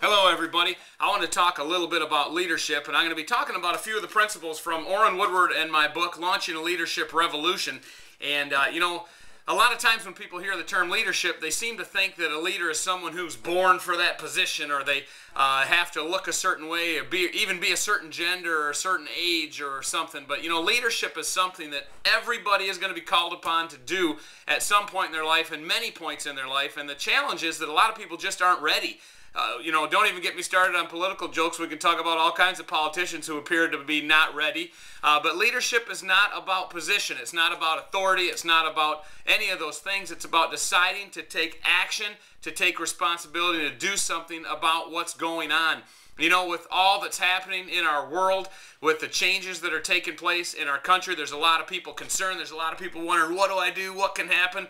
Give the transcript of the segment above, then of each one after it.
Hello everybody. I want to talk a little bit about leadership, and I'm going to be talking about a few of the principles from Orrin Woodward and my book, Launching a Leadership Revolution. And a lot of times when people hear the term leadership, they seem to think that a leader is someone who's born for that position, or they have to look a certain way, or even be a certain gender or a certain age or something. But leadership is something that everybody is going to be called upon to do at some point in their life and many points in their life. And the challenge is that a lot of people just aren't ready. Don't even get me started on political jokes. We can talk about all kinds of politicians who appear to be not ready. But leadership is not about position. It's not about authority. It's not about any of those things. It's about deciding to take action, to take responsibility, to do something about what's going on. With all that's happening in our world, with the changes that are taking place in our country, there's a lot of people concerned. There's a lot of people wondering, what do I do? What can happen?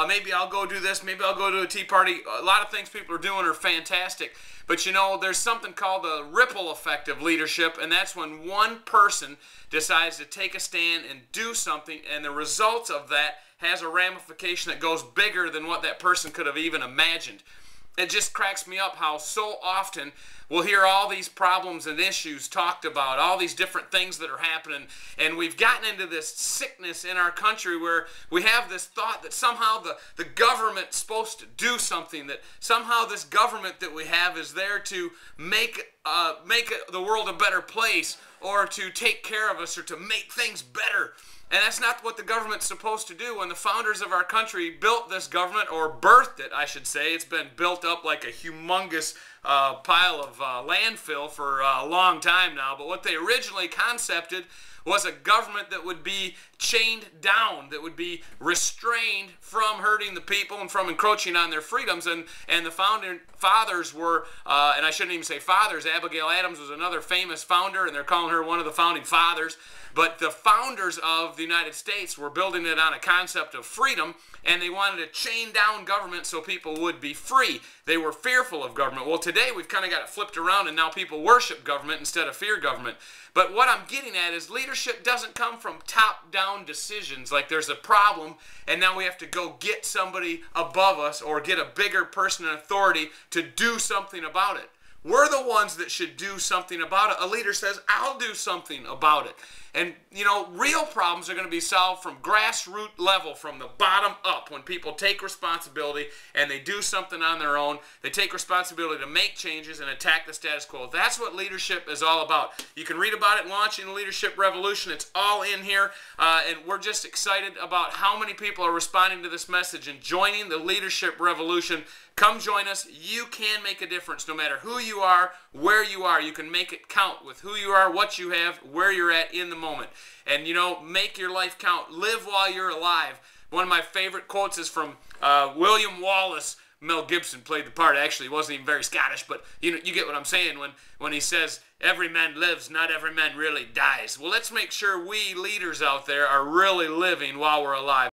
Maybe I'll go do this. Maybe I'll go to a tea party. A lot of things people are doing are fantastic. But there's something called the ripple effect of leadership, and that's when one person decides to take a stand and do something, and the results of that has a ramification that goes bigger than what that person could have even imagined. It just cracks me up how so often we'll hear all these problems and issues talked about, all these different things that are happening, and we've gotten into this sickness in our country where we have this thought that somehow the government's supposed to do something, that somehow this government that we have is there to make the world a better place, or to take care of us, or to make things better. And that's not what the government's supposed to do. When the founders of our country built this government, or birthed it, I should say, it's been built up like a humongous pile of landfill for a long time now. But what they originally concepted was a government that would be chained down, that would be restrained from hurting the people and from encroaching on their freedoms. And the founding fathers were, and I shouldn't even say fathers, Abigail Adams was another famous founder, and they're calling her one of the founding fathers. But the founders of the United States were building it on a concept of freedom, and they wanted to chain down government so people would be free. They were fearful of government. Well, today we've kind of got it flipped around, and now people worship government instead of fear government. But what I'm getting at is leadership doesn't come from top-down decisions, like there's a problem, and now we have to go get somebody above us or get a bigger person in authority to do something about it. We're the ones that should do something about it. A leader says, I'll do something about it. And, real problems are going to be solved from grassroots level, from the bottom up, when people take responsibility and they do something on their own. They take responsibility to make changes and attack the status quo. That's what leadership is all about. You can read about it in Launching the Leadership Revolution. It's all in here. And we're just excited about how many people are responding to this message and joining the leadership revolution. Come join us. You can make a difference no matter who you are, where you are. You can make it count with who you are, what you have, where you're at in the moment. And, make your life count. Live while you're alive. One of my favorite quotes is from William Wallace. Mel Gibson played the part. Actually, he wasn't even very Scottish, but you get what I'm saying when he says, every man lives, not every man really dies. Well, let's make sure we leaders out there are really living while we're alive.